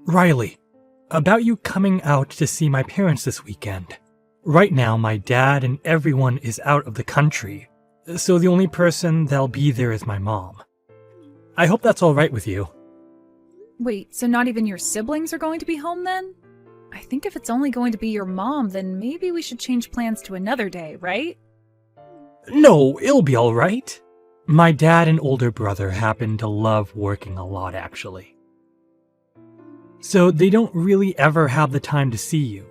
Riley, about you coming out to see my parents this weekend. Right now, my dad and everyone is out of the country, so the only person that'll be there is my mom. I hope that's alright with you. Wait, so not even your siblings are going to be home then? I think if it's only going to be your mom, then maybe we should change plans to another day, right? No, it'll be alright. My dad and older brother happen to love working a lot, actually. So they don't really ever have the time to see you.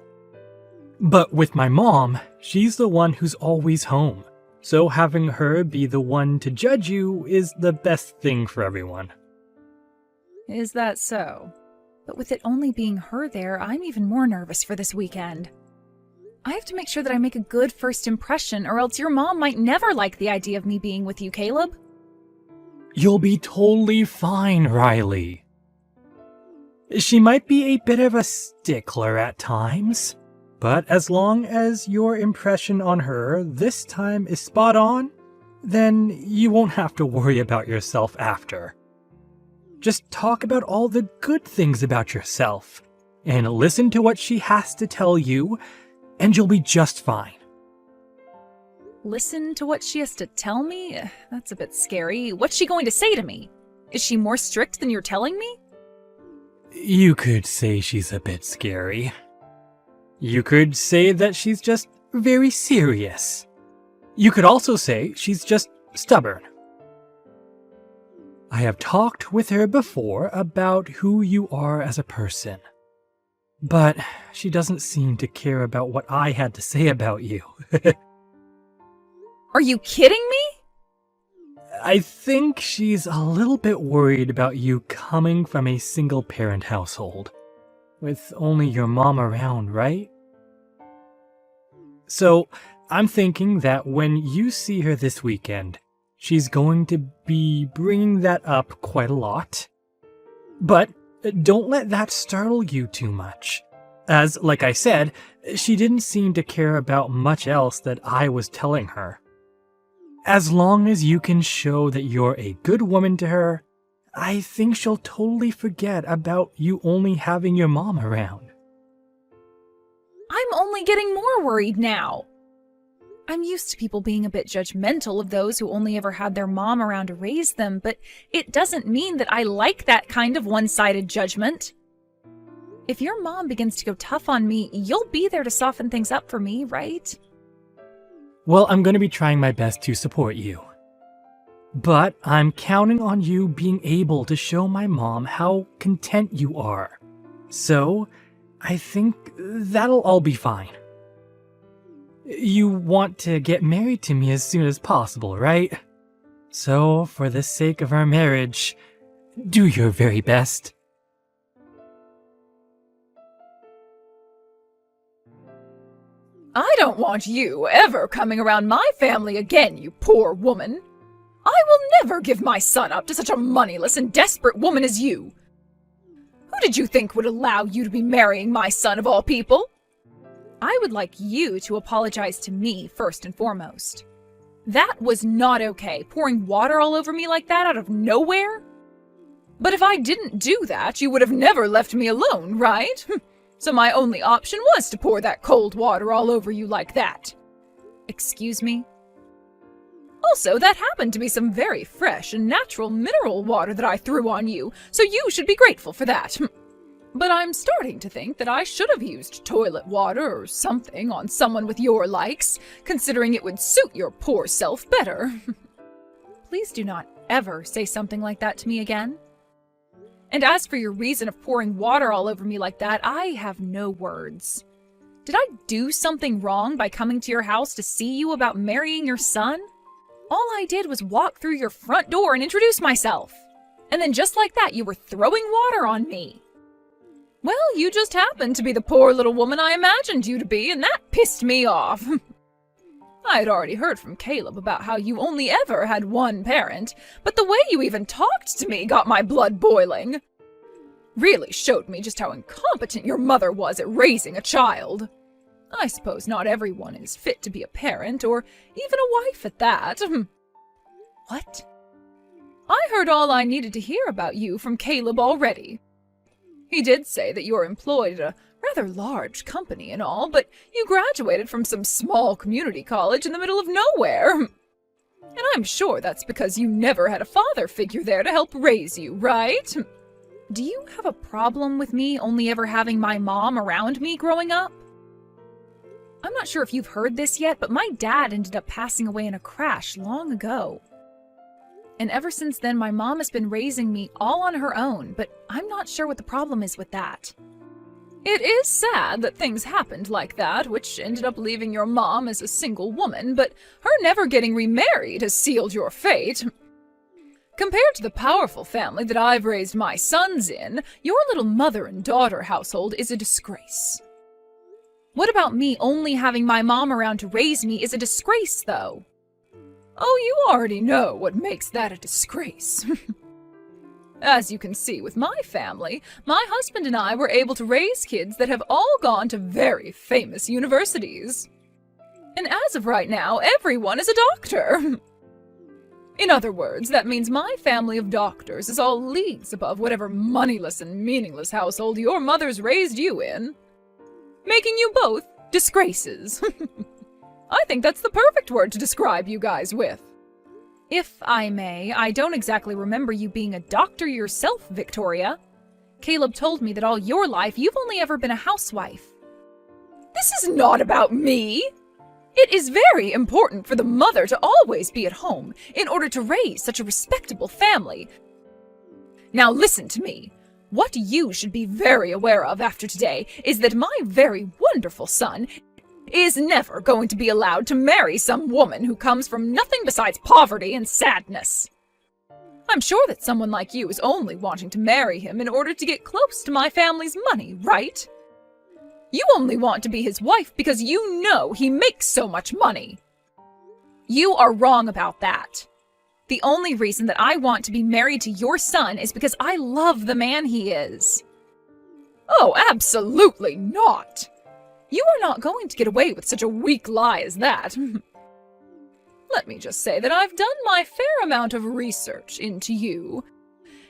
But with my mom, she's the one who's always home, so having her be the one to judge you is the best thing for everyone. Is that so? But with it only being her there, I'm even more nervous for this weekend. I have to make sure that I make a good first impression, or else your mom might never like the idea of me being with you, Caleb. You'll be totally fine, Riley. She might be a bit of a stickler at times, but as long as your impression on her this time is spot on, then you won't have to worry about yourself after. Just talk about all the good things about yourself, and listen to what she has to tell you, and you'll be just fine. Listen to what she has to tell me? That's a bit scary. What's she going to say to me? Is she more strict than you're telling me? You could say she's a bit scary. You could say that she's just very serious. You could also say she's just stubborn. I have talked with her before about who you are as a person, but she doesn't seem to care about what I had to say about you. Are you kidding me? I think she's a little bit worried about you coming from a single-parent household, with only your mom around, right? So, I'm thinking that when you see her this weekend, she's going to be bringing that up quite a lot. But don't let that startle you too much. As, like I said, she didn't seem to care about much else that I was telling her. As long as you can show that you're a good woman to her, I think she'll totally forget about you only having your mom around. I'm only getting more worried now. I'm used to people being a bit judgmental of those who only ever had their mom around to raise them, but it doesn't mean that I like that kind of one-sided judgment. If your mom begins to go tough on me, you'll be there to soften things up for me, right? Well, I'm going to be trying my best to support you. But I'm counting on you being able to show my mom how content you are. So, I think that'll all be fine. You want to get married to me as soon as possible, right? So, for the sake of our marriage, do your very best. I don't want you ever coming around my family again, you poor woman. I will never give my son up to such a moneyless and desperate woman as you. Who did you think would allow you to be marrying my son of all people? I would like you to apologize to me first and foremost. That was not okay, pouring water all over me like that out of nowhere. But if I didn't do that, you would have never left me alone, right? So my only option was to pour that cold water all over you like that. Excuse me? Also, that happened to be some very fresh and natural mineral water that I threw on you, so you should be grateful for that. But I'm starting to think that I should have used toilet water or something on someone with your likes, considering it would suit your poor self better. Please do not ever say something like that to me again. And as for your reason of pouring water all over me like that, I have no words. Did I do something wrong by coming to your house to see you about marrying your son? All I did was walk through your front door and introduce myself. And then just like that, you were throwing water on me. Well, you just happened to be the poor little woman I imagined you to be, and that pissed me off. I had already heard from Caleb about how you only ever had one parent, but the way you even talked to me got my blood boiling. Really showed me just how incompetent your mother was at raising a child. I suppose not everyone is fit to be a parent, or even a wife at that. What? I heard all I needed to hear about you from Caleb already. He did say that you're employed at a rather large company and all, but you graduated from some small community college in the middle of nowhere. And I'm sure that's because you never had a father figure there to help raise you, right? Do you have a problem with me only ever having my mom around me growing up? I'm not sure if you've heard this yet, but my dad ended up passing away in a crash long ago. And ever since then, my mom has been raising me all on her own, but I'm not sure what the problem is with that. It is sad that things happened like that, which ended up leaving your mom as a single woman, but her never getting remarried has sealed your fate. Compared to the powerful family that I've raised my sons in, your little mother and daughter household is a disgrace. What about me only having my mom around to raise me is a disgrace, though? Oh, you already know what makes that a disgrace. As you can see with my family, my husband and I were able to raise kids that have all gone to very famous universities. And as of right now, everyone is a doctor. In other words, that means my family of doctors is all leagues above whatever moneyless and meaningless household your mother's raised you in, making you both disgraces. I think that's the perfect word to describe you guys with. If I may, I don't exactly remember you being a doctor yourself, Victoria. Caleb told me that all your life you've only ever been a housewife. This is not about me! It is very important for the mother to always be at home in order to raise such a respectable family. Now listen to me. What you should be very aware of after today is that my very wonderful son is never going to be allowed to marry some woman who comes from nothing besides poverty and sadness. I'm sure that someone like you is only wanting to marry him in order to get close to my family's money, right? You only want to be his wife because you know he makes so much money. You are wrong about that. The only reason that I want to be married to your son is because I love the man he is. Oh, absolutely not. You are not going to get away with such a weak lie as that. Let me just say that I've done my fair amount of research into you,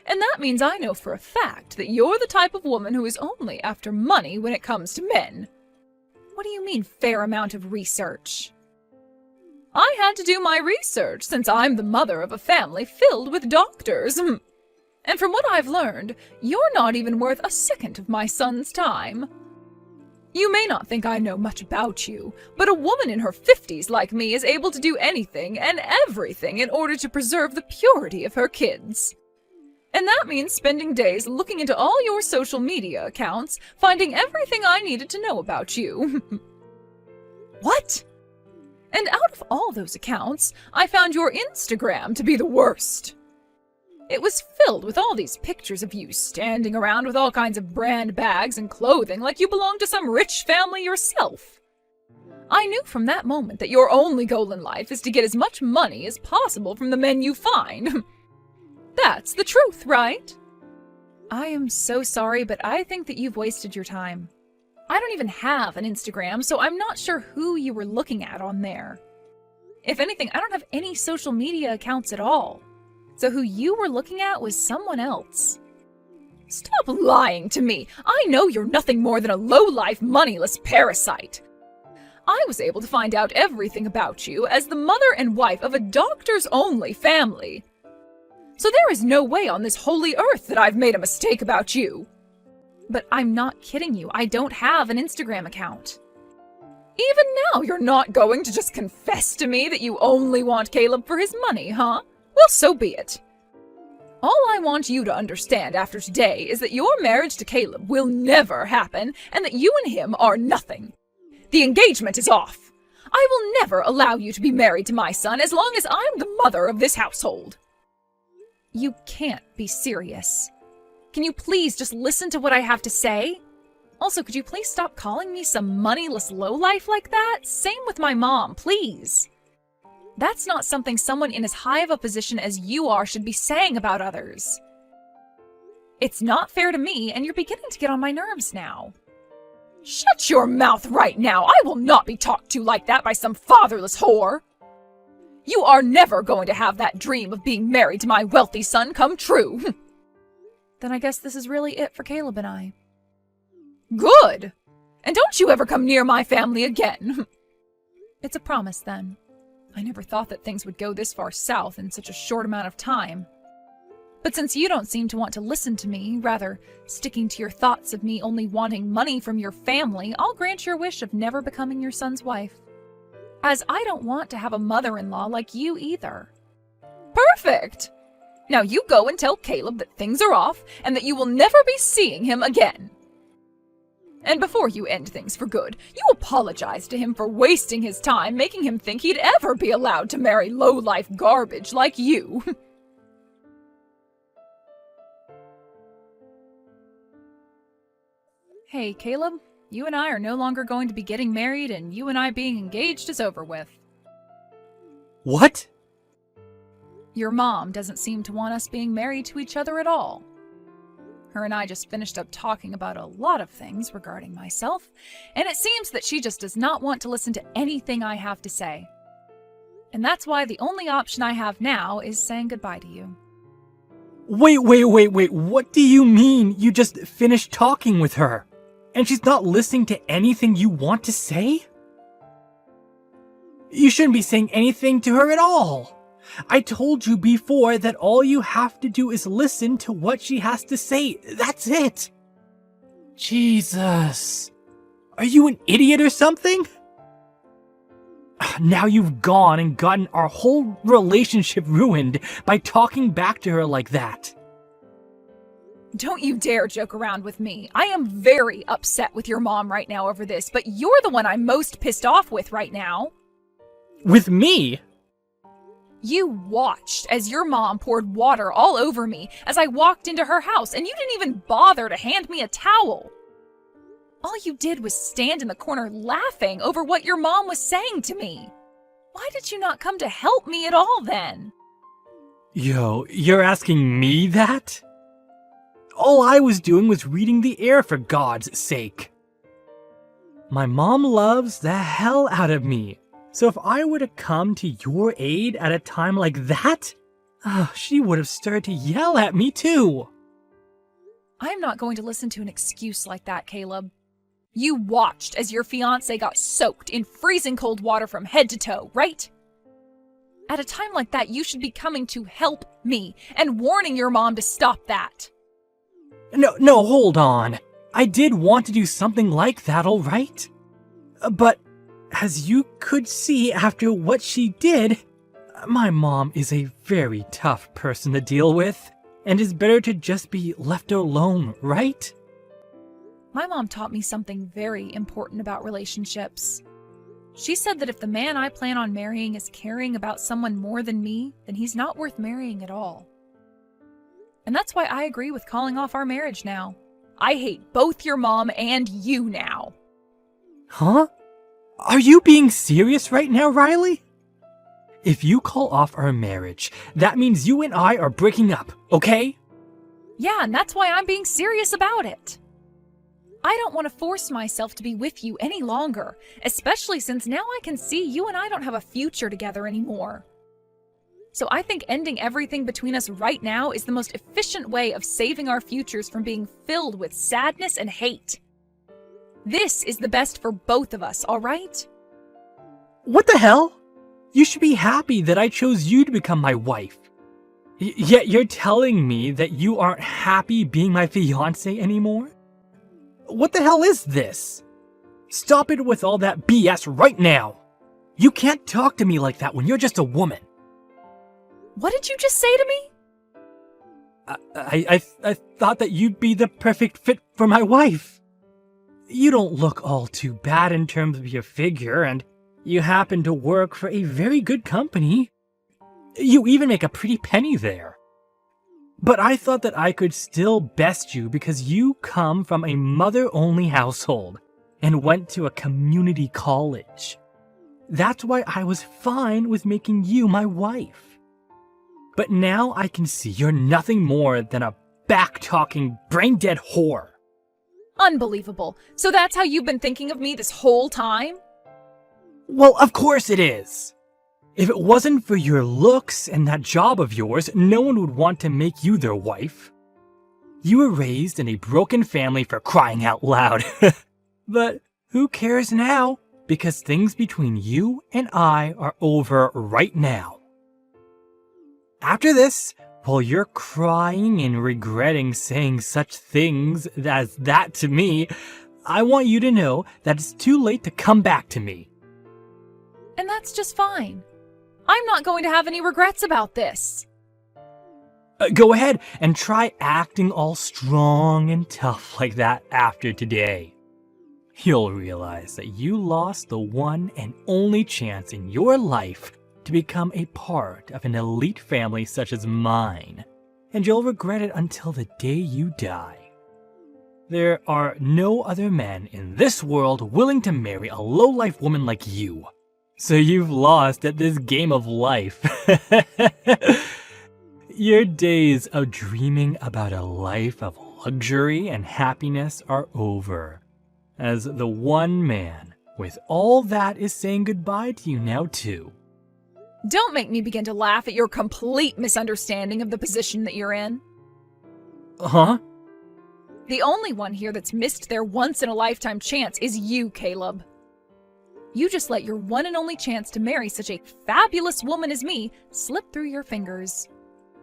and that means I know for a fact that you're the type of woman who is only after money when it comes to men. What do you mean, fair amount of research? I had to do my research since I'm the mother of a family filled with doctors. And from what I've learned, you're not even worth a second of my son's time. You may not think I know much about you, but a woman in her 50s like me is able to do anything and everything in order to preserve the purity of her kids. And that means spending days looking into all your social media accounts, finding everything I needed to know about you. What? And out of all those accounts, I found your Instagram to be the worst. It was filled with all these pictures of you standing around with all kinds of brand bags and clothing like you belonged to some rich family yourself. I knew from that moment that your only goal in life is to get as much money as possible from the men you find. That's the truth, right? I am so sorry, but I think that you've wasted your time. I don't even have an Instagram, so I'm not sure who you were looking at on there. If anything, I don't have any social media accounts at all. So who you were looking at was someone else. Stop lying to me! I know you're nothing more than a low-life, moneyless parasite. I was able to find out everything about you as the mother and wife of a doctors-only family. So there is no way on this holy earth that I've made a mistake about you. But I'm not kidding you. I don't have an Instagram account. Even now, you're not going to just confess to me that you only want Caleb for his money, huh? Well, so be it. All I want you to understand after today is that your marriage to Caleb will never happen and that you and him are nothing. The engagement is off. I will never allow you to be married to my son as long as I'm the mother of this household. You can't be serious. Can you please just listen to what I have to say? Also, could you please stop calling me some moneyless lowlife like that? Same with my mom, please. That's not something someone in as high of a position as you are should be saying about others. It's not fair to me, and you're beginning to get on my nerves now. Shut your mouth right now! I will not be talked to like that by some fatherless whore! You are never going to have that dream of being married to my wealthy son come true! Then I guess this is really it for Caleb and I. Good! And don't you ever come near my family again. It's a promise, then. I never thought that things would go this far south in such a short amount of time. But since you don't seem to want to listen to me, rather sticking to your thoughts of me only wanting money from your family, I'll grant your wish of never becoming your son's wife. As I don't want to have a mother-in-law like you either. Perfect! Now you go and tell Caleb that things are off and that you will never be seeing him again. And before you end things for good, you apologize to him for wasting his time, making him think he'd ever be allowed to marry low-life garbage like you. Hey, Caleb, you and I are no longer going to be getting married, and you and I being engaged is over with. What? Your mom doesn't seem to want us being married to each other at all. Her and I just finished up talking about a lot of things regarding myself, and it seems that she just does not want to listen to anything I have to say. And that's why the only option I have now is saying goodbye to you. Wait, what do you mean you just finished talking with her? And she's not listening to anything you want to say? You shouldn't be saying anything to her at all. I told you before that all you have to do is listen to what she has to say. That's it. Jesus. Are you an idiot or something? Now you've gone and gotten our whole relationship ruined by talking back to her like that. Don't you dare joke around with me. I am very upset with your mom right now over this, but you're the one I'm most pissed off with right now. With me? You watched as your mom poured water all over me as I walked into her house, and you didn't even bother to hand me a towel. All you did was stand in the corner laughing over what your mom was saying to me. Why did you not come to help me at all then? Yo, you're asking me that? All I was doing was reading the air, for God's sake. My mom loves the hell out of me. So if I were to come to your aid at a time like that, she would have started to yell at me too. I'm not going to listen to an excuse like that, Caleb. You watched as your fiancé got soaked in freezing cold water from head to toe, right? At a time like that, you should be coming to help me and warning your mom to stop that. No, hold on. I did want to do something like that, all right? But as you could see after what she did, my mom is a very tough person to deal with, and is better to just be left alone, right? My mom taught me something very important about relationships. She said that if the man I plan on marrying is caring about someone more than me, then he's not worth marrying at all. And that's why I agree with calling off our marriage now. I hate both your mom and you now. Huh? Are you being serious right now, Riley? If you call off our marriage, that means you and I are breaking up, okay? Yeah, and that's why I'm being serious about it. I don't want to force myself to be with you any longer, especially since now I can see you and I don't have a future together anymore. So I think ending everything between us right now is the most efficient way of saving our futures from being filled with sadness and hate. This is the best for both of us, all right? What the hell? You should be happy that I chose you to become my wife. Yet you're telling me that you aren't happy being my fiancé anymore? What the hell is this? Stop it with all that BS right now. You can't talk to me like that when you're just a woman. What did you just say to me? I thought that you'd be the perfect fit for my wife. You don't look all too bad in terms of your figure, and you happen to work for a very good company. You even make a pretty penny there. But I thought that I could still best you because you come from a mother-only household and went to a community college. That's why I was fine with making you my wife. But now I can see you're nothing more than a back-talking, brain-dead whore. Unbelievable. So that's how you've been thinking of me this whole time? Well, of course it is. If it wasn't for your looks and that job of yours, no one would want to make you their wife. You were raised in a broken family, for crying out loud. But who cares now? Because things between you and I are over right now. After this, while you're crying and regretting saying such things as that to me, I want you to know that it's too late to come back to me. And that's just fine. I'm not going to have any regrets about this. Go ahead and try acting all strong and tough like that after today. You'll realize that you lost the one and only chance in your life to become a part of an elite family such as mine, and you'll regret it until the day you die. There are no other men in this world willing to marry a low-life woman like you, so you've lost at this game of life. Your days of dreaming about a life of luxury and happiness are over, as the one man with all that is saying goodbye to you now too. Don't make me begin to laugh at your complete misunderstanding of the position that you're in. Huh? The only one here that's missed their once-in-a-lifetime chance is you, Caleb. You just let your one and only chance to marry such a fabulous woman as me slip through your fingers.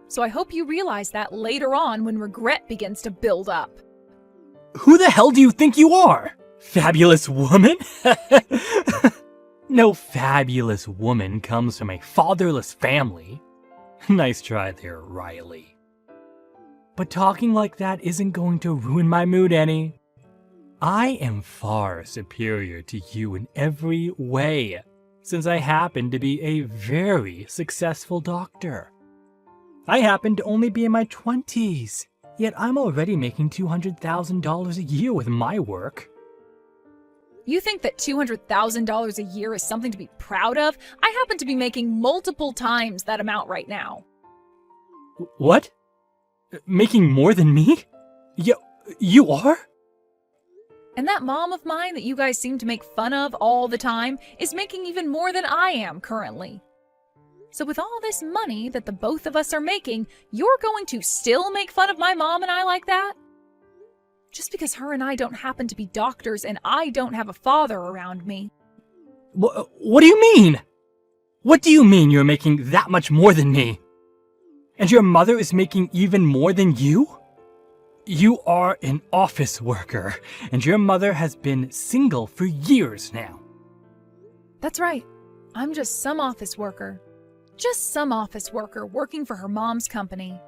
So I hope you realize that later on when regret begins to build up. Who the hell do you think you are? Fabulous woman? No fabulous woman comes from a fatherless family. Nice try there, Riley. But talking like that isn't going to ruin my mood any. I am far superior to you in every way, since I happen to be a very successful doctor. I happen to only be in my 20s, yet I'm already making $200,000 a year with my work. You think that $200,000 a year is something to be proud of? I happen to be making multiple times that amount right now. What? Making more than me? You are? And that mom of mine that you guys seem to make fun of all the time is making even more than I am currently. So with all this money that the both of us are making, you're going to still make fun of my mom and I like that? Just because her and I don't happen to be doctors and I don't have a father around me. What do you mean? What do you mean you're making that much more than me? And your mother is making even more than you? You are an office worker, and your mother has been single for years now. That's right. I'm just some office worker. Just some office worker working for her mom's company.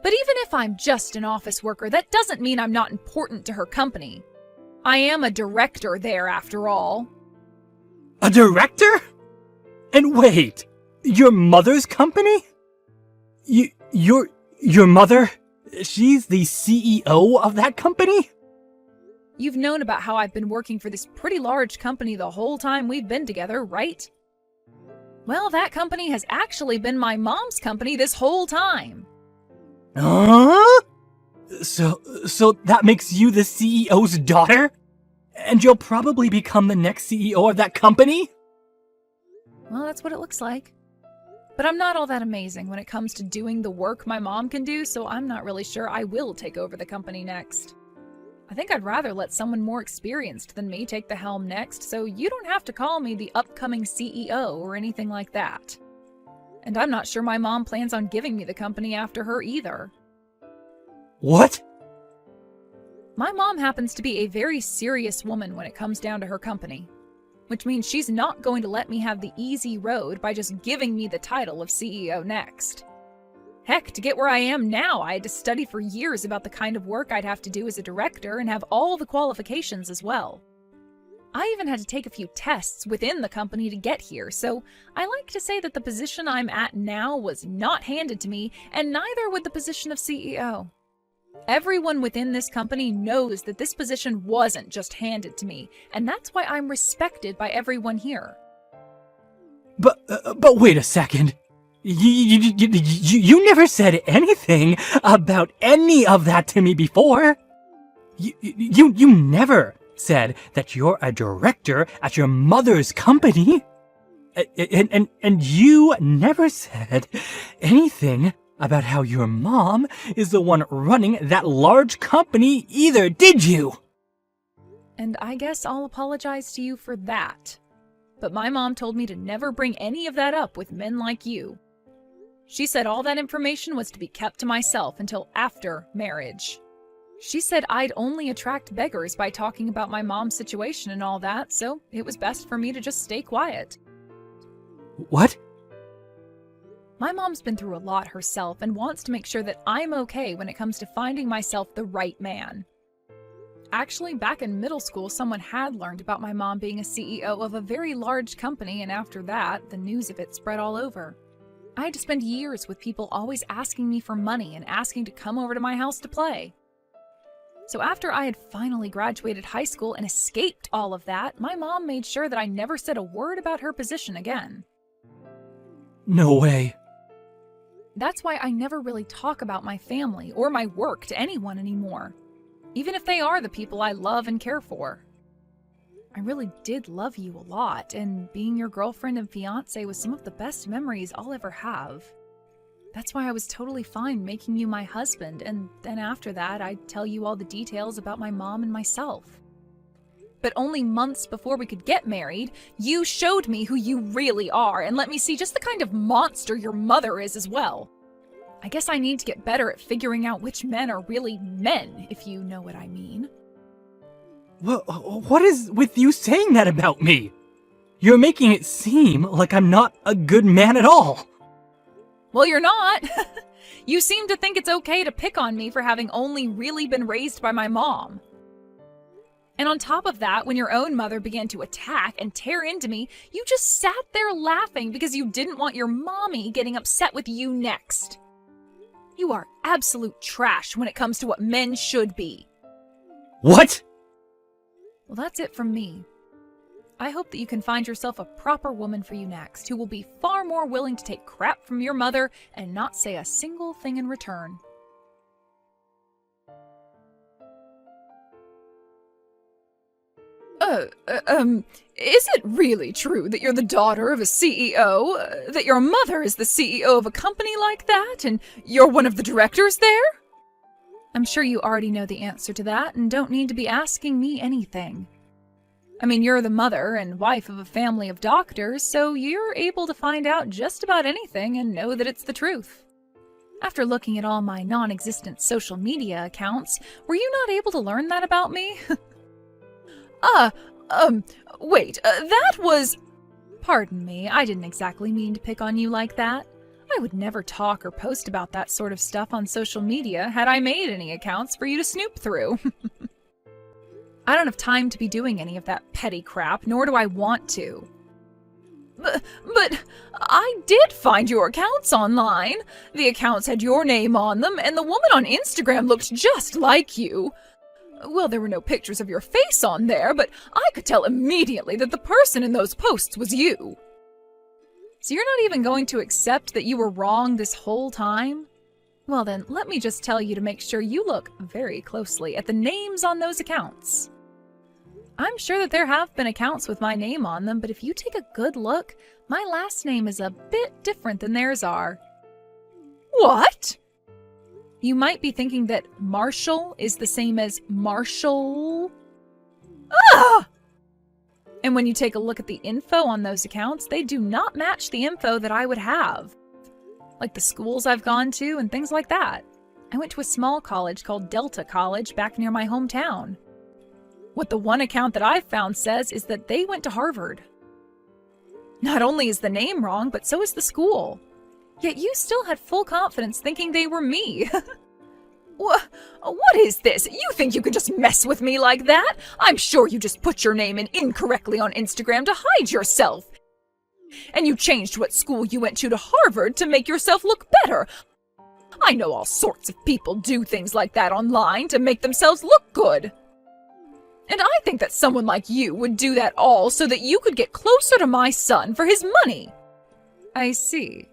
But even if I'm just an office worker, that doesn't mean I'm not important to her company. I am a director there, after all. A director? And wait, your mother's company? Your mother? She's the CEO of that company? You've known about how I've been working for this pretty large company the whole time we've been together, right? Well, that company has actually been my mom's company this whole time. Huh? So that makes you the CEO's daughter? And you'll probably become the next CEO of that company? Well, that's what it looks like. But I'm not all that amazing when it comes to doing the work my mom can do, so I'm not really sure I will take over the company next. I think I'd rather let someone more experienced than me take the helm next, so you don't have to call me the upcoming CEO or anything like that. And I'm not sure my mom plans on giving me the company after her either. What? My mom happens to be a very serious woman when it comes down to her company, which means she's not going to let me have the easy road by just giving me the title of CEO next. Heck, to get where I am now, I had to study for years about the kind of work I'd have to do as a director and have all the qualifications as well. I even had to take a few tests within the company to get here, so I like to say that the position I'm at now was not handed to me, and neither would the position of CEO. Everyone within this company knows that this position wasn't just handed to me, and that's why I'm respected by everyone here. But wait a second. You never said anything about any of that to me before. You never said that you're a director at your mother's company. And you never said anything about how your mom is the one running that large company either, did you? And I guess I'll apologize to you for that. But my mom told me to never bring any of that up with men like you. She said all that information was to be kept to myself until after marriage. She said I'd only attract beggars by talking about my mom's situation and all that, so it was best for me to just stay quiet. What? My mom's been through a lot herself and wants to make sure that I'm okay when it comes to finding myself the right man. Actually, back in middle school, someone had learned about my mom being a CEO of a very large company, and after that, the news of it spread all over. I had to spend years with people always asking me for money and asking to come over to my house to play. So after I had finally graduated high school and escaped all of that, my mom made sure that I never said a word about her position again. No way. That's why I never really talk about my family or my work to anyone anymore, even if they are the people I love and care for. I really did love you a lot, and being your girlfriend and fiancé was some of the best memories I'll ever have. That's why I was totally fine making you my husband, and then after that, I'd tell you all the details about my mom and myself. But only months before we could get married, you showed me who you really are and let me see just the kind of monster your mother is as well. I guess I need to get better at figuring out which men are really men, if you know what I mean. Well, what is with you saying that about me? You're making it seem like I'm not a good man at all. Well, you're not. You seem to think it's okay to pick on me for having only really been raised by my mom. And on top of that, when your own mother began to attack and tear into me, you just sat there laughing because you didn't want your mommy getting upset with you next. You are absolute trash when it comes to what men should be. What? Well, that's it from me. I hope that you can find yourself a proper woman for you next, who will be far more willing to take crap from your mother and not say a single thing in return. Is it really true that you're the daughter of a CEO? That your mother is the CEO of a company like that, and you're one of the directors there? I'm sure you already know the answer to that and don't need to be asking me anything. I mean, you're the mother and wife of a family of doctors, so you're able to find out just about anything and know that it's the truth. After looking at all my non-existent social media accounts, were you not able to learn that about me? Wait, that was... Pardon me, I didn't exactly mean to pick on you like that. I would never talk or post about that sort of stuff on social media had I made any accounts for you to snoop through. I don't have time to be doing any of that petty crap, nor do I want to. But I did find your accounts online. The accounts had your name on them, and the woman on Instagram looked just like you. Well, there were no pictures of your face on there, but I could tell immediately that the person in those posts was you. So you're not even going to accept that you were wrong this whole time? Well then, let me just tell you to make sure you look very closely at the names on those accounts. I'm sure that there have been accounts with my name on them, but if you take a good look, my last name is a bit different than theirs are. What? You might be thinking that Marshall is the same as Marshall. Ah! And when you take a look at the info on those accounts, they do not match the info that I would have. Like the schools I've gone to and things like that. I went to a small college called Delta College back near my hometown. What the one account that I've found says is that they went to Harvard. Not only is the name wrong, but so is the school. Yet you still had full confidence thinking they were me. What is this? You think you can just mess with me like that? I'm sure you just put your name in incorrectly on Instagram to hide yourself. And you changed what school you went to Harvard to make yourself look better. I know all sorts of people do things like that online to make themselves look good. And I think that someone like you would do that all so that you could get closer to my son for his money. I see.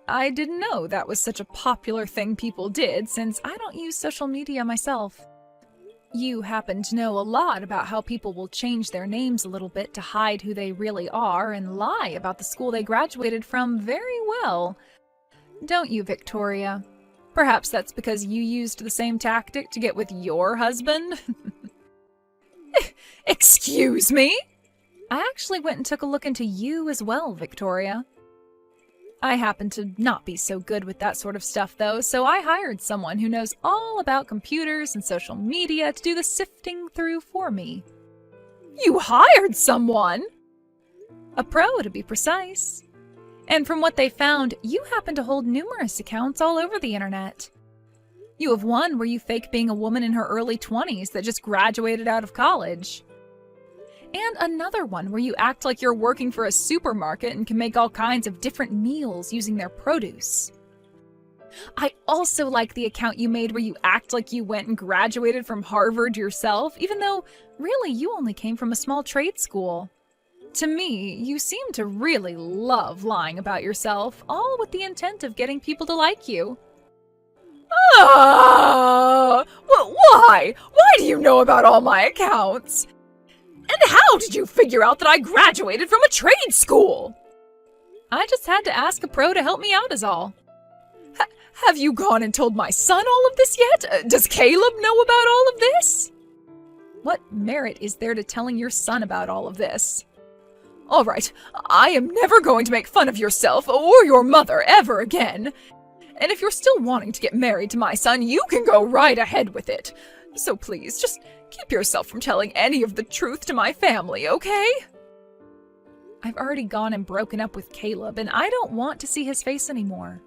I didn't know that was such a popular thing people did, since I don't use social media myself. You happen to know a lot about how people will change their names a little bit to hide who they really are and lie about the school they graduated from very well. Don't you, Victoria? Perhaps that's because you used the same tactic to get with your husband? Excuse me? I actually went and took a look into you as well, Victoria. I happen to not be so good with that sort of stuff, though, so I hired someone who knows all about computers and social media to do the sifting through for me. You hired someone? A pro, to be precise. And from what they found, you happen to hold numerous accounts all over the internet. You have one where you fake being a woman in her early 20s that just graduated out of college. And another one where you act like you're working for a supermarket and can make all kinds of different meals using their produce. I also like the account you made where you act like you went and graduated from Harvard yourself, even though really you only came from a small trade school. To me, you seem to really love lying about yourself, all with the intent of getting people to like you. Why? Why do you know about all my accounts? And how did you figure out that I graduated from a trade school? I just had to ask a pro to help me out is all. Have you gone and told my son all of this yet? Does Caleb know about all of this? What merit is there to telling your son about all of this? All right, I am never going to make fun of yourself or your mother ever again. And if you're still wanting to get married to my son, you can go right ahead with it. So please, just keep yourself from telling any of the truth to my family, okay? I've already gone and broken up with Caleb, and I don't want to see his face anymore.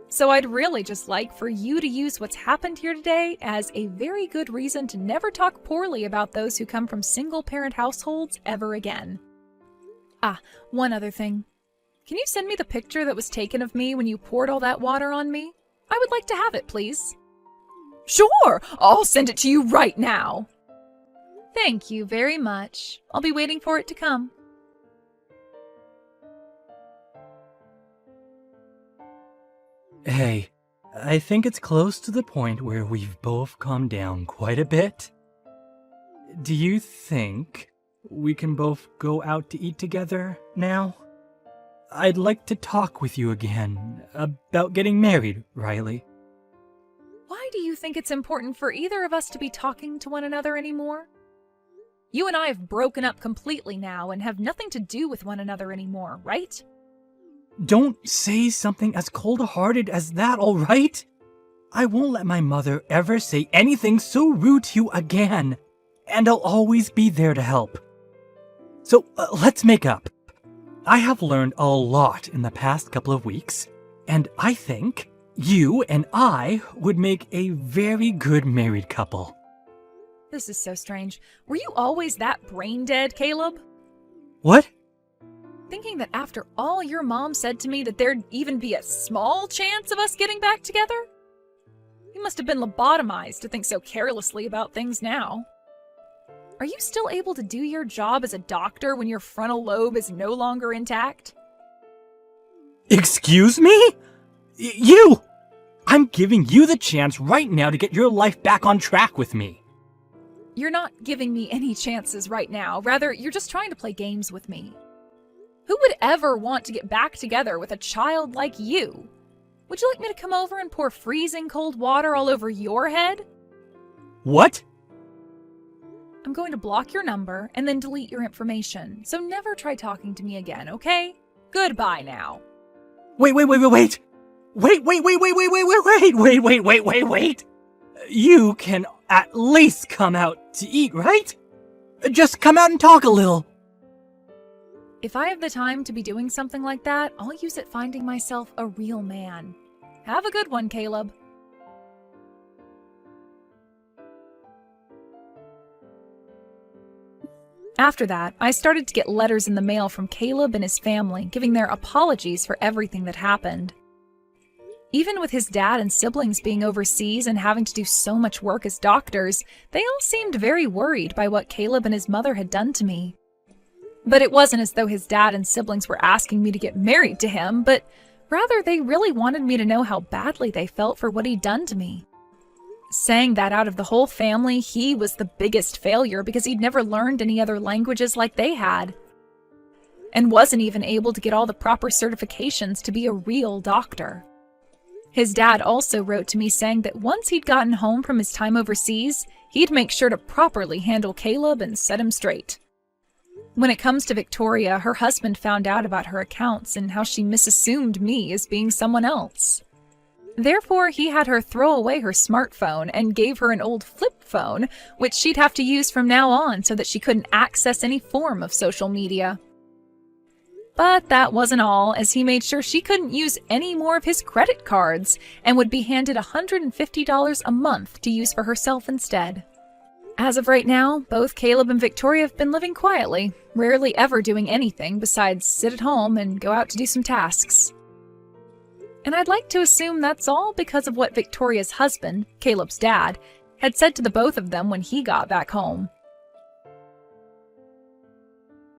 So I'd really just like for you to use what's happened here today as a very good reason to never talk poorly about those who come from single-parent households ever again. Ah, one other thing. Can you send me the picture that was taken of me when you poured all that water on me? I would like to have it, please. Sure, I'll send it to you right now. Thank you very much. I'll be waiting for it to come. Hey, I think it's close to the point where we've both calmed down quite a bit. Do you think we can both go out to eat together now? I'd like to talk with you again about getting married, Riley. Why do you think it's important for either of us to be talking to one another anymore? You and I have broken up completely now and have nothing to do with one another anymore, right? Don't say something as cold-hearted as that, all right? I won't let my mother ever say anything so rude to you again, and I'll always be there to help. So let's make up. I have learned a lot in the past couple of weeks, and I think you and I would make a very good married couple. This is so strange. Were you always that brain dead, Caleb? What? Thinking that after all your mom said to me that there'd even be a small chance of us getting back together? You must have been lobotomized to think so carelessly about things now. Are you still able to do your job as a doctor when your frontal lobe is no longer intact? Excuse me? You! I'm giving you the chance right now to get your life back on track with me. You're not giving me any chances right now. Rather, you're just trying to play games with me. Who would ever want to get back together with a child like you? Would you like me to come over and pour freezing cold water all over your head? What? I'm going to block your number and then delete your information, so never try talking to me again, okay? Goodbye now. Wait. You can at least come out to eat, right? Just come out and talk a little. If I have the time to be doing something like that, I'll use it finding myself a real man. Have a good one, Caleb. After that, I started to get letters in the mail from Caleb and his family, giving their apologies for everything that happened. Even with his dad and siblings being overseas and having to do so much work as doctors, they all seemed very worried by what Caleb and his mother had done to me. But it wasn't as though his dad and siblings were asking me to get married to him, but rather they really wanted me to know how badly they felt for what he'd done to me. Saying that out of the whole family, he was the biggest failure because he'd never learned any other languages like they had, and wasn't even able to get all the proper certifications to be a real doctor. His dad also wrote to me saying that once he'd gotten home from his time overseas, he'd make sure to properly handle Caleb and set him straight. When it comes to Victoria, her husband found out about her accounts and how she misassumed me as being someone else. Therefore, he had her throw away her smartphone and gave her an old flip phone, which she'd have to use from now on so that she couldn't access any form of social media. But that wasn't all, as he made sure she couldn't use any more of his credit cards and would be handed $150 a month to use for herself instead. As of right now, both Caleb and Victoria have been living quietly, rarely ever doing anything besides sit at home and go out to do some tasks. And I'd like to assume that's all because of what Victoria's husband, Caleb's dad, had said to the both of them when he got back home.